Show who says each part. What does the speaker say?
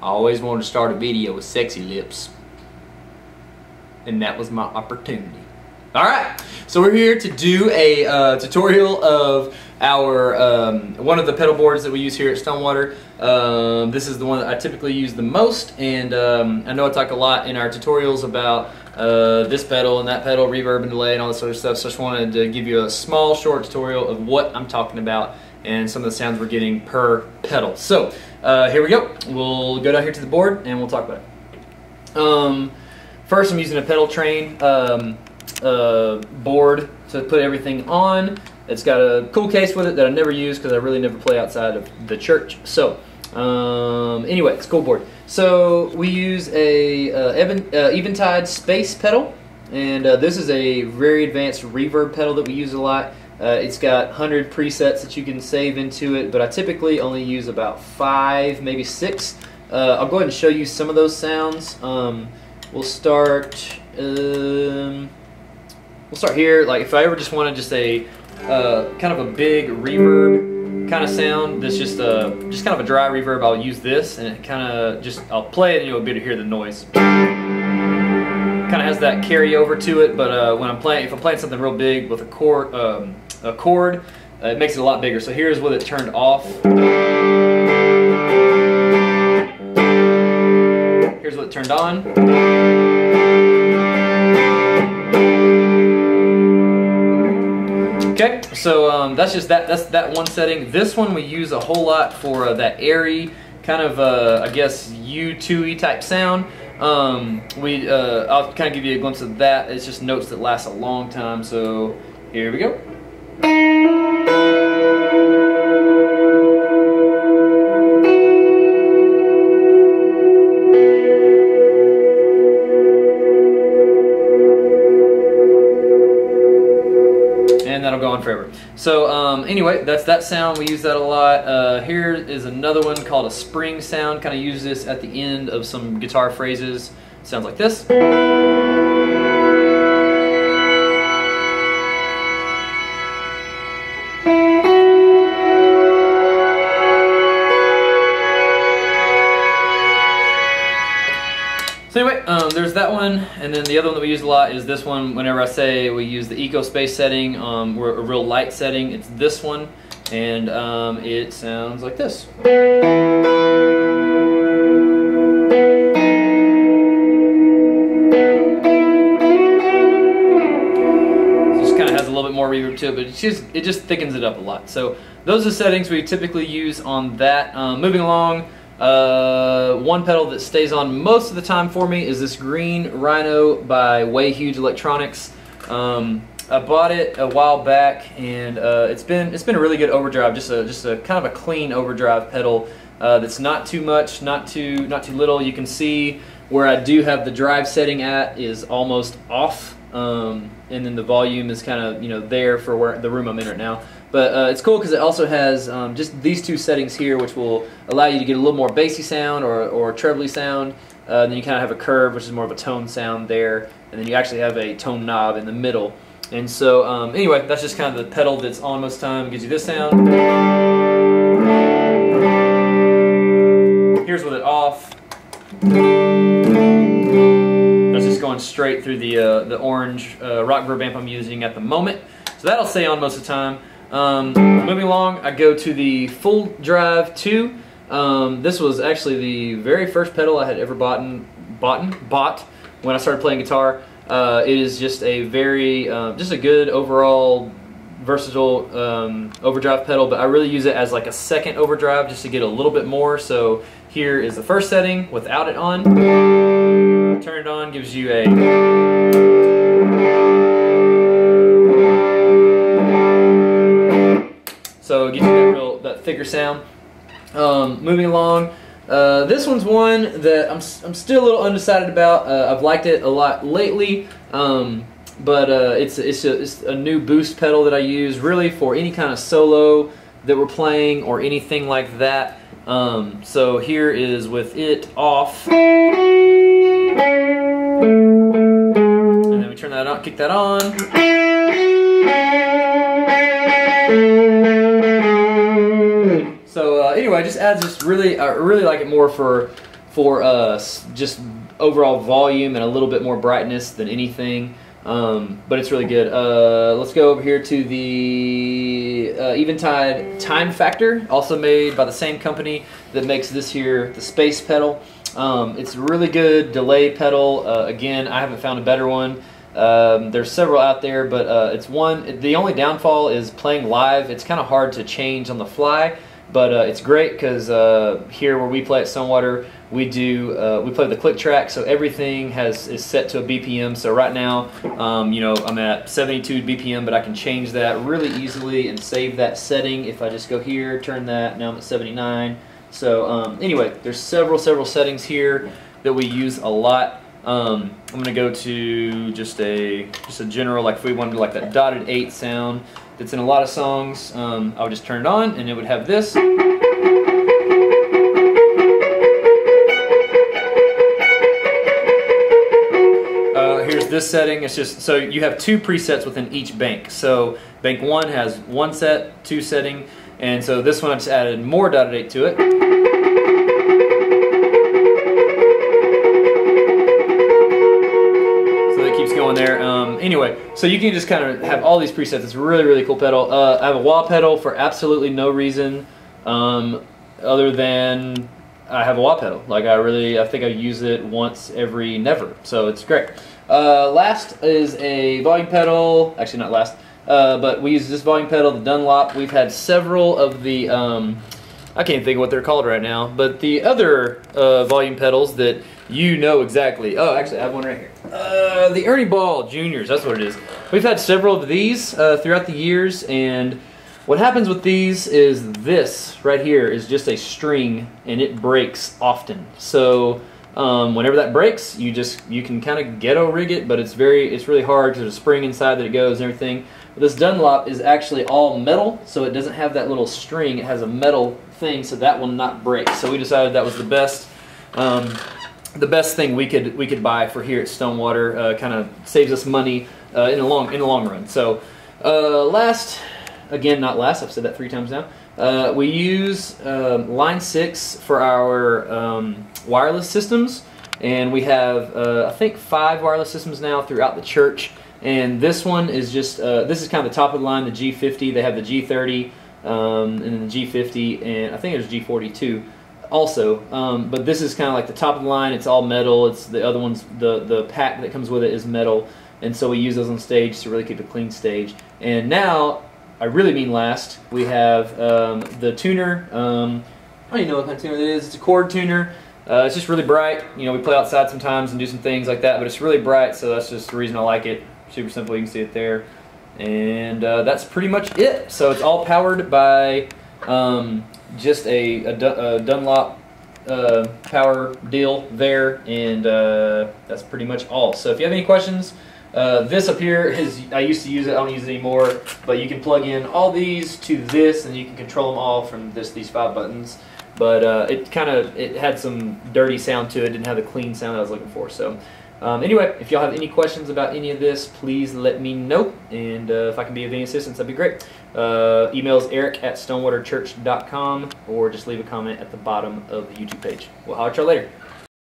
Speaker 1: I always wanted to start a video with sexy lips, and that was my opportunity. Alright, so we're here to do a tutorial of our one of the pedal boards that we use here at StoneWater. This is the one that I typically use the most, and I know I talk a lot in our tutorials about this pedal and that pedal, reverb and delay and all this sort of stuff, so I just wanted to give you a small short tutorial of what I'm talking about and some of the sounds we're getting per pedal. So here we go. We'll go down here to the board and we'll talk about it. First, I'm using a pedal train board to put everything on. It's got a cool case with it that I never use because I really never play outside of the church. So anyway, it's a cool board. So we use a Eventide space pedal, and this is a very advanced reverb pedal that we use a lot. It's got 100 presets that you can save into it, but I typically only use about 5, maybe 6. I'll go ahead and show you some of those sounds. We'll start here. Like if I ever just wanted just a kind of a big reverb kind of sound that's just kind of a dry reverb, I'll use this, and it kind of just, I'll play it and you'll be able to hear the noise. Kind of has that carry over to it, but when I'm playing, if I'm playing something real big with a chord, it makes it a lot bigger. So here's with it turned off. Here's with it turned on. Okay, so that's just that's that one setting. This one we use a whole lot for that airy kind of I guess U2-y type sound. I'll kind of give you a glimpse of that. It's just notes that last a long time. So here we go. And that'll go on forever. So anyway, that's that sound. We use that a lot. Here is another one called a spring sound. Kind of use this at the end of some guitar phrases. Sounds like this. So anyway, there's that one, and then the other one that we use a lot is this one. Whenever I say we use the eco space setting, we're a real light setting, it's this one, and it sounds like this. It just kind of has a little bit more reverb to it, but it just thickens it up a lot. So those are the settings we typically use on that. Moving along. One pedal that stays on most of the time for me is this green Rhino by Way Huge Electronics. I bought it a while back, and it's been a really good overdrive. Just a kind of a clean overdrive pedal that's not too much, not too little. You can see where I do have the drive setting at is almost off, and then the volume is kind of there for where the room I'm in right now. But it's cool because it also has just these two settings here, which will allow you to get a little more bassy sound or trebly sound. Then you kind of have a curve, which is more of a tone sound there, and then you actually have a tone knob in the middle. And so anyway, that's just kind of the pedal that's on most of the time. It gives you this sound. Here's with it off. That's just going straight through the orange rock verb amp I'm using at the moment. So that'll stay on most of the time. Moving along, I go to the full drive 2. This was actually the very first pedal I had ever bought when I started playing guitar. It is just a very, just a good overall versatile overdrive pedal, but I really use it as like a second overdrive just to get a little bit more. So here is the first setting without it on. Turn it on, gives you a so it gives you that thicker sound. Moving along, this one's one that I'm still a little undecided about. I've liked it a lot lately, but it's a new boost pedal that I use really for any kind of solo that we're playing or anything like that. So here is with it off, and then we turn that on, kick that on. So anyway, it just adds this really, I really like it more for for just overall volume and a little bit more brightness than anything. But it's really good. Let's go over here to the Eventide Time Factor, also made by the same company that makes this here, the Space pedal. It's a really good delay pedal. Again, I haven't found a better one. There's several out there, but it's one. The only downfall is playing live. It's kind of hard to change on the fly, but it's great because here where we play at StoneWater, we play the click track, so everything is set to a BPM. So right now, you know, I'm at 72 BPM, but I can change that really easily and save that setting. If I just go here, turn that, now I'm at 79. So anyway, there's several settings here that we use a lot. I'm gonna go to just a general, like if we wanted like that dotted 8 sound that's in a lot of songs, I would just turn it on and it would have this. Here's this setting. It's just so you have 2 presets within each bank. So bank 1 has 1 set, 2 setting, and so this one I just added more dotted 8 to it. Going there. Anyway, so you can just kind of have all these presets. It's a really cool pedal. I have a wah pedal for absolutely no reason other than I have a wah pedal. Like I think I use it once every never, so it's great. Last is a volume pedal. Actually, not last, but we use this volume pedal, the Dunlop. We've had several of the I can't think of what they're called right now, but the other volume pedals that you know exactly. Oh, actually, I have one right here. The Ernie Ball Juniors, that's what it is. We've had several of these throughout the years, and what happens with these is this right here is just a string, and it breaks often. So whenever that breaks, you can kind of ghetto rig it, but it's really hard because there's a spring inside that it goes and everything. But this Dunlop is actually all metal, so it doesn't have that little string. It has a metal thing, so that will not break. So we decided that was the best thing we could buy for here at StoneWater. Kind of saves us money in the long run. So last, again not last, I've said that 3 times now. We use line 6 for our wireless systems, and we have I think 5 wireless systems now throughout the church. And this one is just this is kind of the top of the line, the G50. They have the G30 and then the G50, and I think there's G40 too. Also, but this is kind of like the top of the line. It's all metal. It's the other ones. The pack that comes with it is metal, and so we use those on stage to really keep a clean stage. And now, I really mean last, we have the tuner. I don't even know what kind of tuner it is. It's a chord tuner. It's just really bright. You know, we play outside sometimes and do some things like that, but it's really bright, so that's just the reason I like it. Super simple. You can see it there, and that's pretty much it. So it's all powered by just a Dunlop power deal there, and that's pretty much all. So if you have any questions, this up here is, I used to use it, I don't use it anymore, but you can plug in all these to this and you can control them all from these 5 buttons. But it had some dirty sound to it, didn't have the clean sound I was looking for. So anyway, if y'all have any questions about any of this, please let me know, and if I can be of any assistance, that'd be great. Email's eric@stonewaterchurch.com, or just leave a comment at the bottom of the YouTube page. We'll holler at y'all later.